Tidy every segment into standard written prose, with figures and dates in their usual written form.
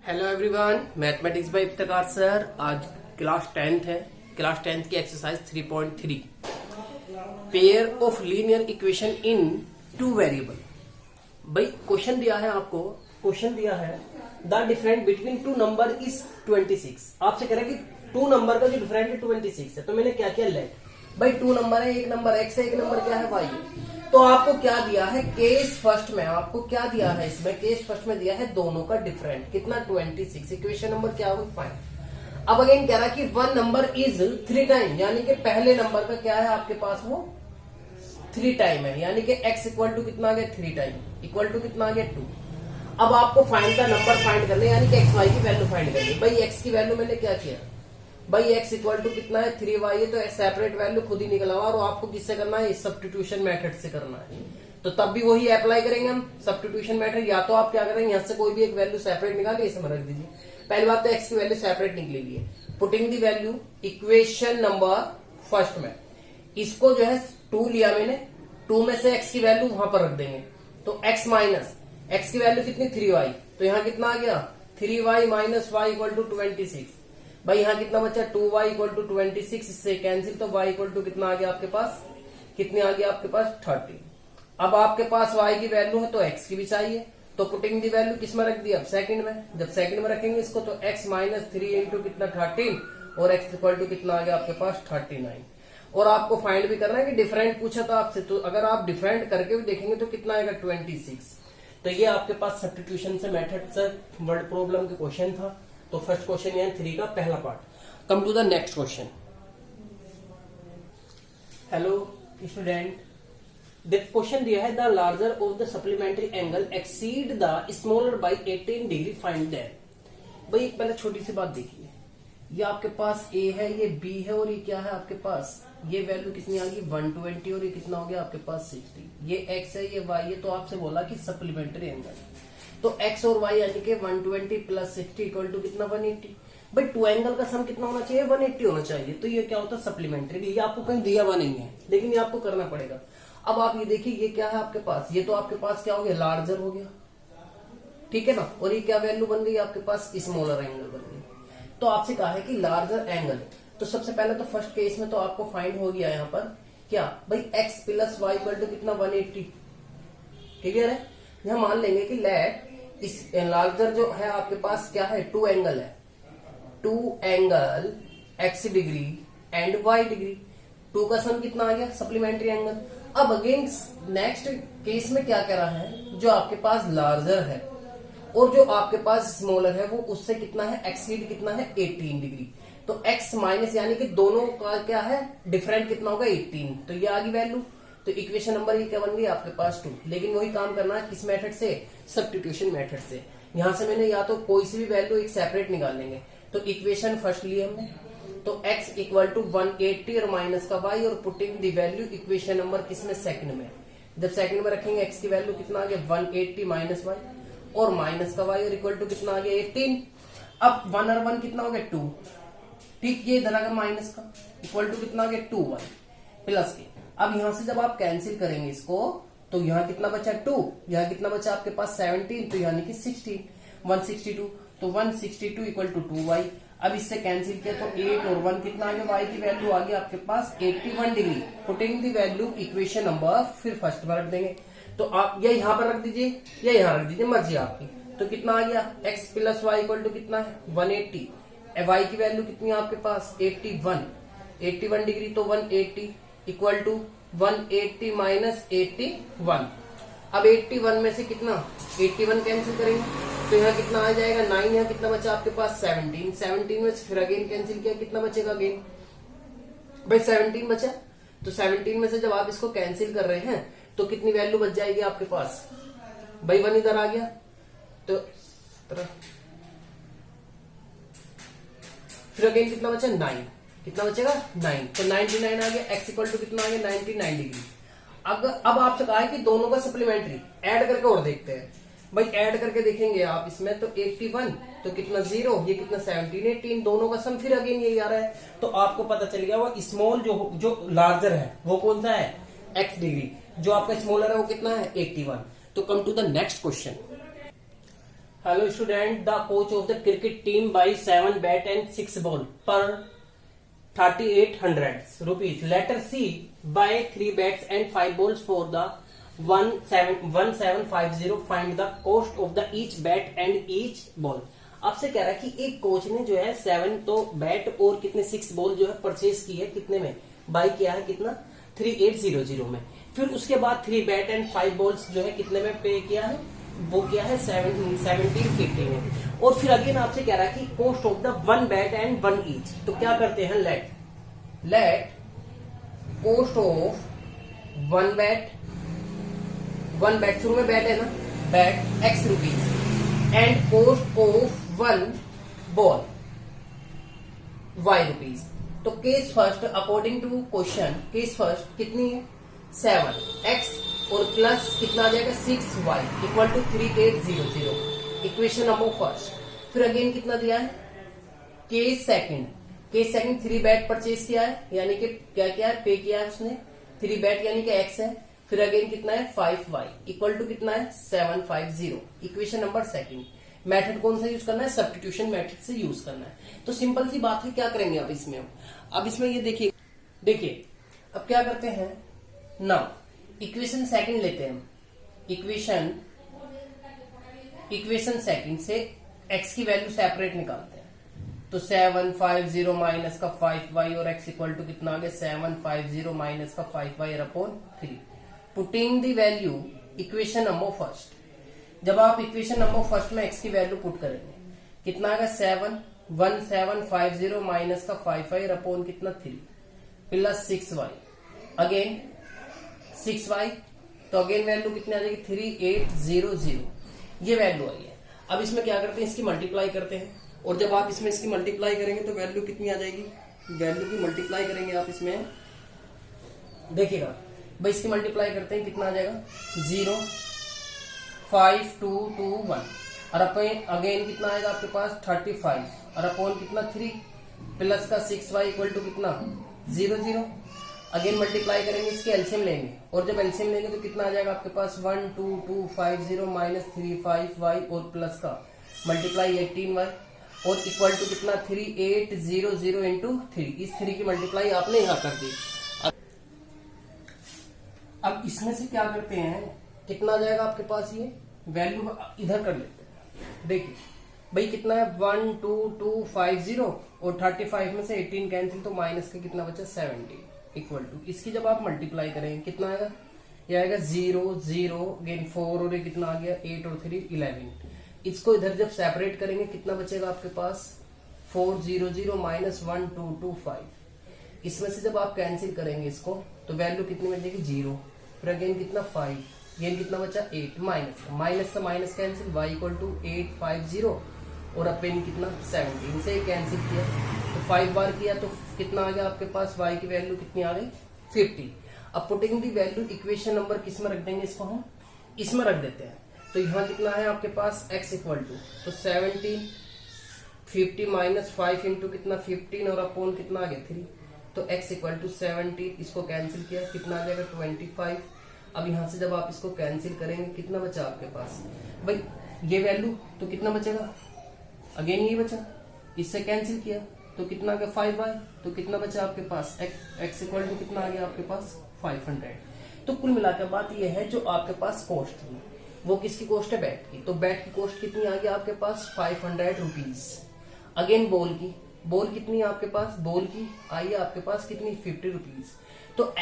Hello everyone, mathematics bye Iftikhar sir. आज class 10th है। Class 10th की exercise 3.3 pair of linear equation in two variable. भाई question दिया है आपको, क्वेश्चन दिया है the difference between two number is 26। आपसे कह रहे हैं कि टू नंबर का जो डिफरेंस है 26 है। तो मैंने क्या किया, लेट भाई टू नंबर है, एक नंबर एक्स है, एक नंबर क्या है वाई है। तो आपको क्या दिया है केस फर्स्ट में, आपको क्या दिया है इसमें, केस फर्स्ट में दिया है दोनों का डिफरेंट कितना 26। इक्वेशन नंबर क्या होगा, फाइंड। अब अगेन कह रहा है कि वन नंबर इज 3 टाइम, यानी कि पहले नंबर का क्या है आपके पास वो 3 टाइम है, यानी कि x इक्वल टू कितना आ गया 3 टाइम इक्वल टू कितना आ गया 2। अब आपको फाइंड का नंबर फाइंड करना है, यानी कि एक्स वाई की वैल्यू फाइंड करनी है। भाई x की वैल्यू मैंने क्या किया, भाई x इक्वल टू कितना है 3y है, तो सेपरेट वैल्यू खुद ही निकला हुआ। और आपको किससे करना है, सब्स्टिट्यूशन मेथड से करना है। तो तब भी वही अप्लाई करेंगे हम, सब्स्टिट्यूशन मेथड। या तो आप क्या करेंगे, यहाँ से कोई भी एक वैल्यू सेपरेट निकालिए, इसे में रख दीजिए। पहली बात तो x की वैल्यू सेपरेट निकलेगी, putting the value equation number first में। इसको जो है 2 लिया मैंने, 2 में से x की वैल्यू वहां पर रख देंगे। तो x माइनस x की वैल्यू कितनी 3y, तो यहाँ कितना आ गया 3y minus y equal to 26। भाई यहाँ कितना बचा 2y इक्वल टू 26, इससे कैंसिल, तो y इक्वल टू कितना आ गया आपके पास, कितने आ गया आपके पास 30। अब आपके पास y की वैल्यू है तो x की भी चाहिए, तो पुटिंग दी वैल्यू किस में रख दी, अब सेकंड में। जब सेकंड में रखेंगे इसको तो x माइनस 3 इंटू कितना 13 और x इक्वल टू कितना आ गया आपके पास 39। और आपको फाइंड भी करना है कि डिफरेंट पूछा था आपसे, तो अगर आप डिफरेंट करके भी देखेंगे तो कितना आएगा 26। तो ये आपके पास सब्स्टिट्यूशन से मेथड से वर्ड प्रॉब्लम के क्वेश्चन था। तो फर्स्ट क्वेश्चन यानी 3 का पहला part. Come to the next question. Hello student, the question दिया है the larger of the supplementary angle exceed the smaller by 18 degree find that. भाई पहले छोटी सी बात देखिए, ये आपके पास a है, ये b है, और ये क्या है आपके पास, ये वैल्यू कितनी आ गई 120, और ये कितना हो गया आपके पास 60। ये x है, ये y है। तो आपसे बोला कि सप्लीमेंट्री एंगल, तो x और y यानी कि 120 प्लस 60 इक्वल टू कितना 180। भाई टू एंगल का सम कितना होना चाहिए 180 होना चाहिए। तो ये क्या होता है सप्लीमेंट्री, ये आपको कहीं दिया हुआ नहीं है, लेकिन ये आपको करना पड़ेगा। अब आप ये देखिए, ये क्या है आपके पास, ये तो आपके पास क्या हो गया लार्जर हो गया, ठीक है ना। और ये क्या वैल्यू बन गई आपके पास, स्मॉलर एंगल बन गई। तो आपसे कहा है कि लार्जर एंगल, तो सबसे पहले तो फर्स्ट केस में तो आपको फाइंड हो गया यहाँ पर क्या, भाई x plus y equal to कितना 180। क्लियर है। यहाँ मान लेंगे कि लेट इस लार्जर जो है आपके पास क्या है, 2 एंगल है, 2 angle x degree and y degree, 2 का सम कितना आ गया सप्लीमेंट्री एंगल। अब अगेन नेक्स्ट केस में क्या कह रहा है, जो आपके पास लार्जर है और जो आपके पास स्मॉलर है वो उससे कितना है एक्सीड कितना है 18 डिग्री। तो x माइनस यानी कि दोनों का क्या है डिफरेंट कितना होगा 18। तो ये आ गई वैल्यू। तो इक्वेशन नंबर ये क्या बन गई आपके पास 2। लेकिन वही काम करना है किस मेथड से, सब्स्टिट्यूशन मेथड से। यहां से मैंने या तो कोई सी भी वैल्यू एक सेपरेट निकाल लेंगे। तो इक्वेशन फर्स्ट लिए हमने, तो x इक्वल टू 180 और माइनस का y, और putting the value equation number किसमें सेकंड में। जब सेकंड में रखेंगे x की वैल्यू कितना आ गया 180 माइनस y और माइनस का y, और इक्वल टू कितना आ गया 18। अब 1 और 1 कितना हो गया 2, ठीक, ये इधर आ गया माइनस का, इक्वल टू कितना आ गया 2y प्लस के। अब यहां से जब आप कैंसिल करेंगे इसको तो यहाँ कितना बचा 2, यहाँ कितना बचा आपके पास 17, तो यानी कि 16 162, तो 162 इक्वल टू 2y। अब इससे कैंसिल किया तो 8 और 1 कितना आ गया, y की वैल्यू आ गई आपके पास 81 degree. Putting the value equation number फिर फर्स्ट में रख देंगे। तो आप या यहाँ पर रख दीजिए या यहाँ रख दीजिए, मर्जी आपकी। तो कितना आ गया x plus y equal to कितना है 180, y की वैल्यू कितनी है आपके पास 81 डिग्री, तो 180 इक्वल टू 180 माइनस 81। अब 81 में से कितना 81 कैंसिल करेंगे तो यहाँ कितना आ जाएगा 9, यहाँ कितना बचा आपके पास 17 में से फिर अगेन कैंसिल किया कितना बचेगा अगेन, भाई 17 बचा। तो 17 में से जब आप इसको कैंसिल कर रहे हैं तो कितनी वैल्यू बच जाएगी आपके पास, भाई 1 इधर आ गया, तो फिर अगेन कितना बचा 9, कितना बचेगा 9, तो 99 आ गया। x इक्वल टू कितना आ गया 99 डिग्री। अब आपसे कहा है कि दोनों का सप्लीमेंट्री ऐड करके और देखते हैं। भाई ऐड करके देखेंगे आप इसमें तो 81 तो कितना 0, ये कितना 17 18, दोनों का सम फिर अगेन यही आ रहा है। तो आपको पता चल गया वो स्मॉल जो लार्जर है वो कौन सा है x डिग्री, जो आपका स्मॉलर है वो कितना है 81। तो come to the next question. Hello student, the coach of the cricket team buys 7 bat and 6 ball per 3800 rupees. Letter C, buy 3 bats and 5 balls for the 1750. Find the cost of the each bat and each ball. आपसे कह रहा है कि एक coach ने जो है 7 तो बैट और कितने 6 बॉल जो है परचेज की है, कितने में बाय किया है, कितना 3800 में। फिर उसके बाद 3 बैट एंड 5 बॉल्स जो है कितने में पे किया है, वो किया है 1750 में। और फिर अगेन आपसे कह रहा है कि cost of the 1 bat and 1 each. तो क्या करते हैं, लेट कॉस्ट ऑफ 1 बैट शुरू में बैट है ना, bat x rupees and cost of 1 ball y rupees. तो case first according to question, case first कितनी है 7x और प्लस कितना आ जाएगा 6y equal to 3800, equation number first. फिर अगेन कितना दिया है, केस सेकंड 3 बैट परचेज किया है, यानी कि क्या किया है, पे किया है उसने 3 बैट यानी कि x है। फिर अगेन कितना है 5y इक्वल टू कितना है 750, इक्वेशन नंबर सेकंड। मेथड कौन सा यूज करना है, सब्स्टिट्यूशन मेथड से यूज करना है। तो सिंपल सी बात है, क्या करेंगे अब इसमें ये देखिए अब क्या करते हैं ना, इक्वेशन सेकंड लेते हैं हम। इक्वेशन सेकंड से x की वैल्यू सेपरेट निकालते हैं। तो 750 माइनस का 5y और x इक्वल टू कितना आ गया 750 माइनस का 5y upon 3। Putting the value equation number first. जब आप इक्वेशन नंबर फर्स्ट में x की वैल्यू पुट करेंगे कितना आएगा 1750 माइनस का 5y अपॉन कितना 3 प्लस 6y, अगेन 6y, तो अगेन वैल्यू कितनी आ जाएगी 3800, ये वैल्यू आई है। अब इसमें क्या करते हैं, इसकी मल्टीप्लाई करते हैं। और जब आप इसमें इसकी मल्टीप्लाई करेंगे तो वैल्यू कितनी आ जाएगी, वैल्यू की मल्टीप्लाई करेंगे आप इसमें, देखिएगा भाई इसकी मल्टीप्लाई करते हैं कितना आ जाएगा 05221 और अगेन कितना आएगा आपके पास 35 और अपॉन कितना 3 प्लस का 6y इक्वल टू कितना 00। अगेन मल्टीप्लाई करेंगे, इसके एलसीएम लेंगे और जब एलसीएम लेंगे तो कितना आ जाएगा आपके पास 12250 माइनस 35y और प्लस का मल्टीप्लाई 18y और इक्वल टू कितना 3800 इंटू 3। इस 3 की मल्टीप्लाई आपने यहां कर दी। अब इसमें से क्या करते हैं, कितना आ जाएगा आपके पास, ये वैल्यू इधर कर लेते हैं। देखिए भाई कितना है 12250 और 35 में से 18 कैंसिल, तो माइनस का कितना बचा 70 इक्वल टू, इसकी जब आप मल्टीप्लाई करेंगे कितना आएगा, ये आएगा 0 0 अगेन 4 और ये कितना आ गया 8 और 3 11। इसको इधर जब सेपरेट करेंगे कितना बचेगा आपके पास 400 माइनस 1225। इसमें से जब आप कैंसिल करेंगे इसको तो वैल्यू कितनी बचेगी 0, फिर अगेन कितना 5, गेन कितना बचा 8, माइनस से minus cancel y equal to 850 और अपेन कितना 17 से कैंसिल किया तो 5 बार किया तो कितना आ गया आपके पास, y की वैल्यू कितनी आ गई 50। अब putting the value equation number किस में रख देंगे, इसको हम इसमें रख देते हैं। तो यहाँ कितना है आपके पास x इक्वल टू, तो 17 50 माइनस 5 इंटू कितना 15 और अपॉन कितना आ गया 3, तो x इक्वल टू 70, इसको कैंसिल किया कितना आ जाएगा 25। अब यहाँ से जब आप इसको कैंसिल करेंगे कितना बचा आपके पास भाई, ये वैल्यू तो कितना बचेगा, अगेन ये बचा, इससे कैंसिल किया तो कितना आ गया 5y, तो कितना बचा आपके पास x इक्वल टू कितना आ गया आपके पास 500। तो कुल मिलाकर बात ये है जो आपके पास कॉस्ट थी वो किसकी कॉस्ट है, बैट की। तो बैट की कॉस्ट कितनी आ गई आपके पास 500 रुपीज। अगेन बॉल कितनी है आपके पास, बॉल की आई है आपके पास कितनी 50 रुपीज। तो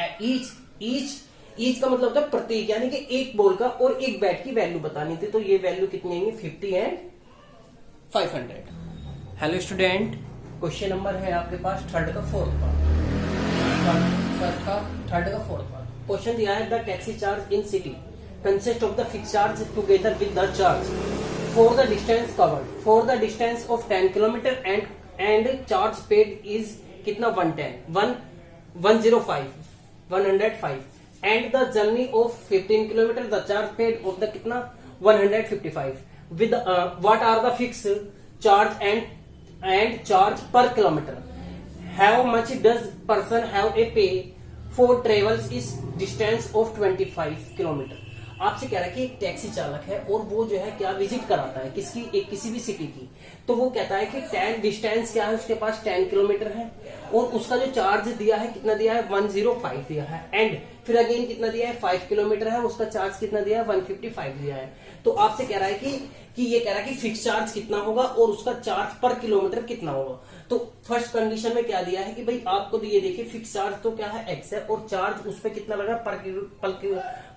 ईच का मतलब होता है प्रत्येक, यानी कि एक बॉल का और एक बैट की वैल्यू बतानी थी। तो ये वैल्यू कितनी आएंगी 50 and 500। Hello student, question number है आपके पास थर्ड का फोर्थ पार्ट। क्वेश्चन दिया है the taxi charge in city consist of the fix charge together with the charge for the distance covered for the distance of 10 kilometre and charge paid is कितना 105 and the journey of 15 kilometer the charge paid of the कितना 155 with what are the fixed charge and charge per kilometer, how much does person have a pay for travels is distance of 25 kilometer। आपसे कह रहा है कि एक taxi चालक है और वो जो है क्या विजिट कराता है किसी भी सिटी की। तो वो कहता है कि 10 डिस्टेंस क्या है उसके पास 10 किलोमीटर है और उसका जो चार्ज दिया है कितना दिया है 105 दिया है, एंड फिर अगेन कितना दिया है 5 किलोमीटर है, उसका चार्ज कितना दिया है 155 दिया है। तो आपसे कह रहा है कि ये कह रहा है कि फिक्स चार्ज कितना होगा और उसका चार्ज पर किलोमीटर कितना होगा। तो फर्स्ट कंडीशन में क्या दिया है कि भाई आपको ये देखिए फिक्स चार्ज तो क्या है एक्स है और चार्ज उस पर कितना लग रहा है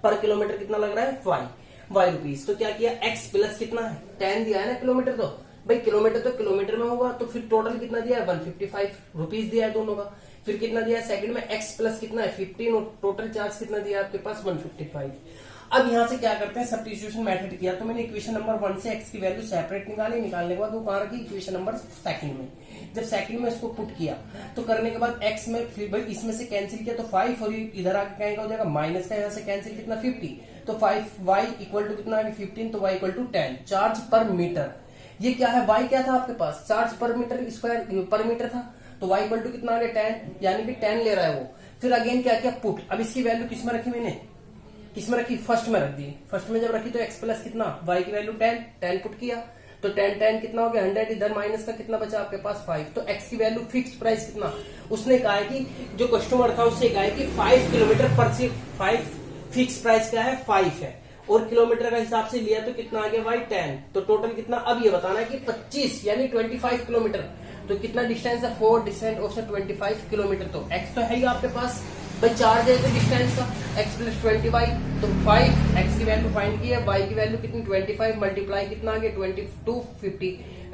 पर किलोमीटर कितना लग रहा है वाई रुपीज। तो क्या किया एक्स प्लस कितना है 10 दिया है ना किलोमीटर, तो भाई किलोमीटर तो किलोमीटर में होगा, तो फिर टोटल कितना दिया है 155 रुपीज दिया है दोनों का। फिर कितना दिया है सेकंड में एक्स प्लस कितना है 15 और टोटल चार्ज कितना दिया है आपके पास 155। अब यहां से क्या करते हैं सब्स्टिट्यूशन मेथड किया, तो मैंने इक्वेशन नंबर 1 से एक्स की वैल्यू सेपरेट निकालने के बाद वो कहां रखी इक्वेशन नंबर सेकंड में। जब सेकंड में इसको पुट किया तो करने के बाद एक्स में फिर भाई इसमें से कैंसिल किया तो 5 और इधर आके क्या हो जाएगा माइनस का, यहां से कैंसिल कितना 50, तो 5y इक्वल टू कितना 15, तो y इक्वल टू 10 चार्ज पर मीटर। ये क्या है y क्या था आपके पास चार्ज पर मीटर स्क्वायर पर मीटर था, तो y इक्वल टू कितना आ गया 10, यानी कि 10 ले रहा है वो। फिर अगेन क्या किया पुट, अब इसकी वैल्यू किस में रखी मैंने किसमें रखी फर्स्ट में रख दी, फर्स्ट में जब रखी तो x प्लस कितना y की वैल्यू 10 पुट किया तो 10 कितना हो गया 100, इधर माइनस का कितना बचा आपके पास 5, तो x की वैल्यू फिक्स प्राइस कितना उसने कहा है कि जो कस्टमर था उससे कहा है कि 5 किलोमीटर पर से 5 फिक्स प्राइस क्या है 5 है और किलोमीटर का हिसाब से लिया तो कितना आ गया भाई 10, तो टोटल कितना अब ये बताना है कि 25 यानी 25 किलोमीटर, तो कितना डिस्टेंस है 4 डिस्टेंस और 25 किलोमीटर। तो x तो है ही आपके पास भाई चार्ज है तो डिस्टेंस का x प्लस 20y, तो 5 x की वैल्यू फाइंड की है, y की वैल्यू कितनी 25 मल्टीप्लाई कितना आ गया 250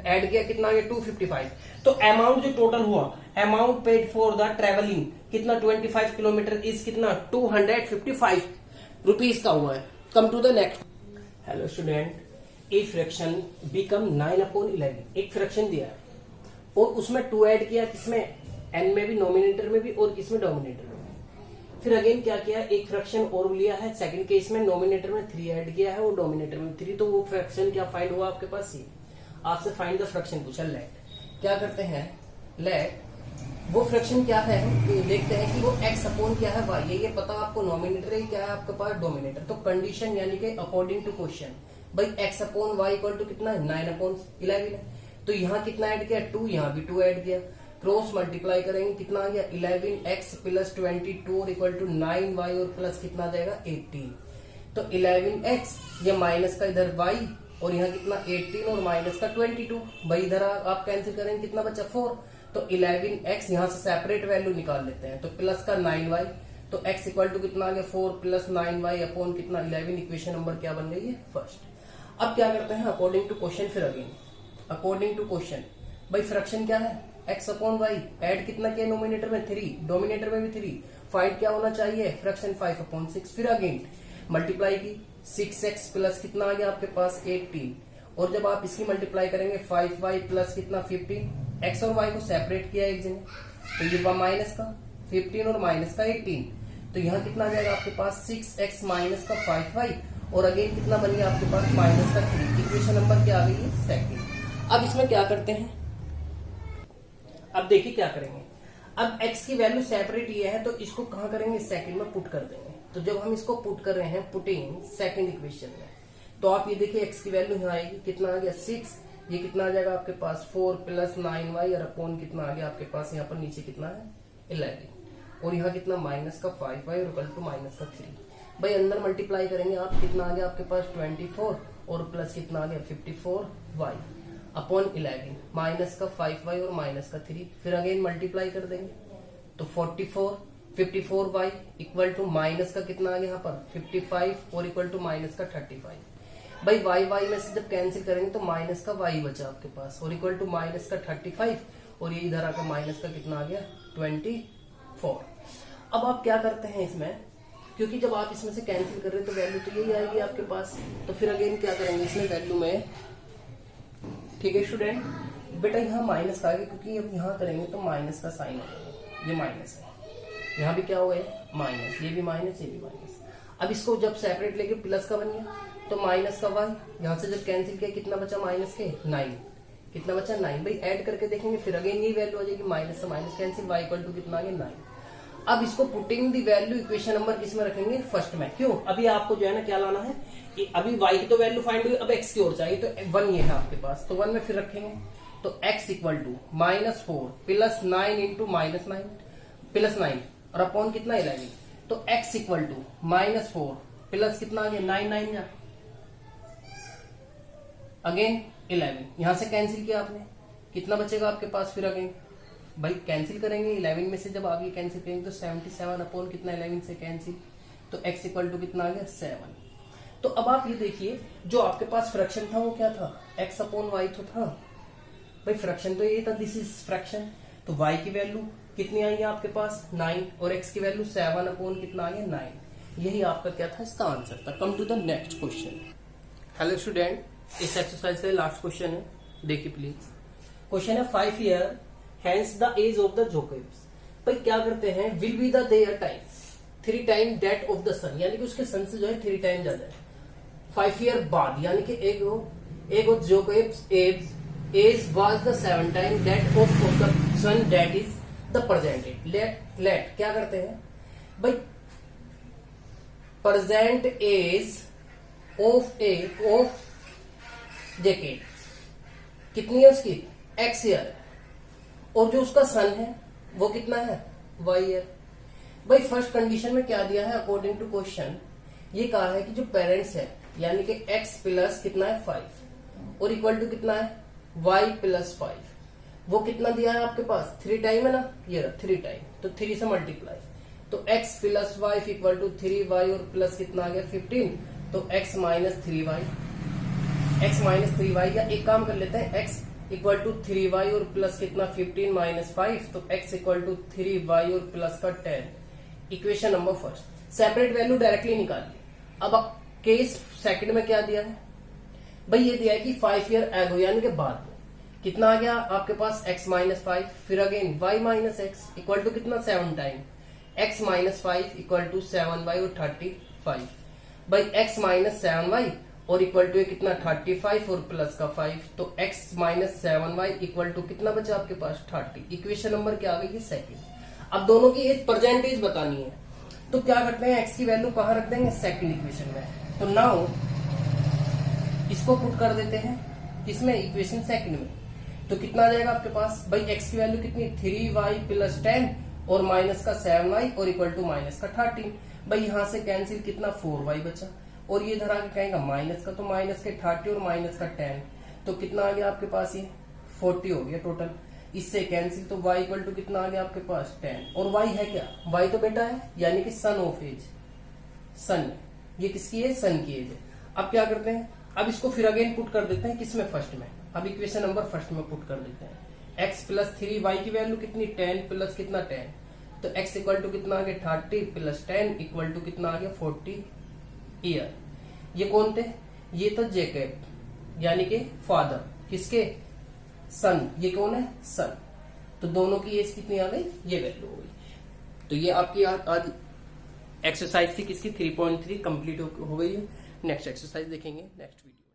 ऐड किया कितना आ गया 255। तो अमाउंट जो टोटल हुआ amount paid for the travelling कितना 25 किलोमीटर इज कितना 255 रुपीज का हुआ है। Come to the next. Hello student, a fraction become 9/11, एक फ्रैक्शन दिया है और उसमें 2 ऐड किया किसमें n में भी नोमिनेटर में भी और किसमें डोमिनेटर में। फिर अगेन क्या किया एक फ्रैक्शन और लिया है सेकंड केस में नोमिनेटर में 3 ऐड किया है और डोमिनेटर में 3, तो वो फ्रैक्शन क्या फाइंड हुआ आपके पास ये आपसे फाइंड द फ्रैक्शन पूछा। लेट क्या करते हैं लेट वो फ्रैक्शन क्या है देखते हैं कि वो x अपॉन क्या है y, ये पता आपको नोमिनेटर है क्या है आपके पास डोमिनेटर। तो कंडीशन यानी कि अकॉर्डिंग टू क्वेश्चन भाई x upon y equal to कितना है 9/11 है, तो यहाँ कितना ऐड किया 2, यहाँ भी 2 ऐड किया, क्रॉस मल्टीप्लाई करेंगे कितना आ गया 11x प्लस 22 और इक्वल टू 9y और प्लस कितना आ जाएगा 18, तो 11x ये माइनस का इधर y और यहाँ कितना 18 और माइनस का 22, भाई इधर आप कैंसिल करेंगे कितना बचा 4, तो 11x यहाँ से सेपरेट वैल्यू निकाल लेते हैं, तो प्लस का 9y, तो x इक्वल टू कितना आ गया 4 प्लस 9y अपॉन कितना 11, इक्वेशन नंबर क्या बन गई है फर्स्ट। अब क्या करते हैं अकॉर्डिंग टू क्वेश्चन, फिर अगेन अकॉर्डिंग टू क्वेश्चन भाई फ्रैक्शन क्या है x अपॉन y, ऐड कितना किया नोमिनेटर में 3 डोमिनेटर में भी 3, फाइंड क्या होना चाहिए फ्रैक्शन 5/6। फिर अगेन मल्टीप्लाई की 6x प्लस कितना आ गया आपके पास 18, और जब आप इसकी मल्टीप्लाई करेंगे 5y प्लस कितना 15, x और y को सेपरेट किया एक जगह, तो ये माइनस का 15 और माइनस का 18, तो यहाँ कितना आ जाएगा आपके पास 6x माइनस का 5y और अगेन कितना बन गया आपके पास माइनस का 3, इक्वेशन नंबर क्या आ गई है सेकंड। अब इसमें क्या करते हैं, अब देखिए क्या करेंगे, अब x की वैल्यू सेपरेट ये है तो इसको कहां करेंगे सेकंड में पुट कर देंगे। तो जब हम इसको पुट कर रहे हैं पुटिंग सेकंड इक्वेशन में, तो आप ये देखिए x की वैल्यू यहाँ आएगी कितना आ गया 6, ये कितना आ जाएगा आपके पास 4 प्लस 9y और अपॉन कितना आ गया आपके पास यहाँ पर नीचे कितना है 11, और यहाँ कितना माइनस का 5y और इक्वल टू माइनस का 3, भाई अंदर मल्टीप्लाई करेंगे आप कितना आ गया आपके पास 24 और प्लस कितना आ गया 54y अपॉन 11 माइनस का 5y और माइनस का 3, फिर अगेन मल्टीप्लाई कर देंगे तो 54y इक्वल टू माइनस का कितना आ गया यहाँ पर 55 और इक्वल टू माइनस का 35, भाई y में से जब कैंसिल करेंगे तो माइनस का y बचा आपके पास और इक्वल टू माइनस का 35 और ये इधर आकर माइनस का कितना आ गया 24। अब आप क्या करते हैं इसमें, क्योंकि जब आप इसमें से कैंसिल कर रहे हैं तो वैल्यू तो यही आएगी आपके पास, तो फिर अगेन क्या करेंगे इसमें वैल्यू में, ठीक है स्टूडेंट बेटा यहाँ माइनस का आगे क्योंकि अब यहाँ करेंगे तो माइनस का साइन आएगा, ये माइनस है, यहाँ भी क्या हुआ है माइनस, ये भी माइनस ये भी माइनस। अब इसको जब सेपरेट लेके प्लस का बन गया तो माइनस का y, यहाँ से जब कैंसिल किया कितना बचा माइनस के 9, कितना बचा 9, भाई ऐड करके देखेंगे फिर अगेन ये वैल्यू आ जाएगी माइनस से minus cancel y equal to कितना आ गया 9। अब इसको putting the value equation number किस में रखेंगे, फर्स्ट में। क्यों, अभी आपको जो है ना क्या लाना है, अभी y की तो वैल्यू फाइंड हुई, अब x की ओर चाहिए, तो 1 ये है आपके पास, तो 1 में फिर रखेंगे, तो x equal to -4 plus 9 into -9 plus 9 और अपॉन कितना 11, तो x इक्वल टू -4 प्लस कितना आ गया 9 9 जा अगेन 11, यहां से कैंसिल किया आपने, कितना बचेगा आपके पास फिर अगेन भाई कैंसिल करेंगे 11 में से, जब आगे कैंसिल करेंगे तो 77 अपॉन कितना 11 से कैंसिल, तो x इक्वल टू कितना आ गया 7। तो अब आप ये देखिए जो आपके पास फ्रैक्शन था वो क्या था, x अपॉन वाई तो था भाई, फ्रैक्शन तो ये था, दिस इज फ्रैक्शन, तो y की वैल्यू कितनी आई है आपके पास 9 और x की वैल्यू 7 अपॉन कितना आ गया 9। यही आपका क्या था, इसका आंसर था। Come to the next question. Hello student, इस एक्सरसाइज का लास्ट क्वेश्चन है, देखिए प्लीज। क्वेश्चन है 5 year hence the age of the Jacob's. भाई क्या करते हैं, will be the there time 3 time that of the son, यानी कि उसके सन से जो है 3 टाइम ज्यादा है। 5 ईयर बाद, यानी कि age of Jacob's age was the 7 time that of the son that is the present. Let क्या करते हैं भाई, प्रेजेंट एज ऑफ जेकेट कितनी है उसकी, x ईयर है, और जो उसका सन है वो कितना है y ईयर। भाई फर्स्ट कंडीशन में क्या दिया है, अकॉर्डिंग टू क्वेश्चन ये कहा है कि जो पेरेंट्स है यानी कि x प्लस कितना है 5 और इक्वल टू कितना है y प्लस 5, वो कितना दिया है आपके पास 3 टाइम है ना, ये रहा 3 टाइम, तो 3 से मल्टीप्लाई, तो x plus 5 equal to 3y और प्लस कितना आ गया 15, तो x माइनस 3y, या एक काम कर लेते हैं, x इक्वल टू 3y और प्लस कितना 15 माइनस 5, तो x इक्वल टू 3y और प्लस का 10। Equation number first, separate value directly निकाल ली। अब केस सेकंड में क्या दिया है भाई, ये दिया है कि 5 ईयर एगो यानी कि बाद में कितना आ गया आपके पास x माइनस 5, फिर again y minus x equal to कितना 7 time x minus 5 equal to 7y और 35 भाई x माइनस 7y और इक्वल टू कितना 35 और प्लस का 5, तो x minus 7y equal to कितना बचा आपके पास 30। इक्वेशन नंबर क्या आ गई सेकंड। अब दोनों की एज परसेंटेज बतानी है, तो क्या करते हैं x की वैल्यू कहां रख देंगे, सेकंड इक्वेशन में। तो नाउ इसको पुट कर देते हैं किसमें, इक्वेशन सेकंड में, तो कितना आ जाएगा आपके पास भाई x की वैल्यू कितनी 3y प्लस 10 और माइनस का 7y और इक्वल टू माइनस का 13। भाई यहां से कैंसिल कितना 4y बचा और ये धरा के कहेगा माइनस का, तो माइनस के 30 और माइनस का 10, तो कितना आ गया आपके पास ये 40 हो गया टोटल, इससे कैंसिल, तो y इक्वल टू कितना आ गया आपके पास 10। और y है क्या, y तो बेटा है यानी कि सन ऑफ एज, सन ये किसकी है, सन की एज है। अब क्या करते हैं, अब इसको फिर अगेन पुट कर देते हैं किसमें, फर्स्ट में। अब इक्वेशन नंबर फर्स्ट में पुट कर देते हैं, x प्लस 3y की वैल्यू कितनी 10 प्लस कितना 10, तो x इक्वल टू कितना आ गया 30 प्लस 10 इक्वल टू कितना आ गया 40 ईयर। ये कौन थे, ये तो जेकब यानी कि फादर, किसके, सन, ये कौन है सन, तो दोनों की एज कितनी आ गई, ये वैल्यू हो गई। तो ये आपकी आज एक्सरसाइज थी किसकी 3.3 कंप्लीट हो गई है। नेक्स्ट एक्सरसाइज देखेंगे नेक्स्ट वीडियो।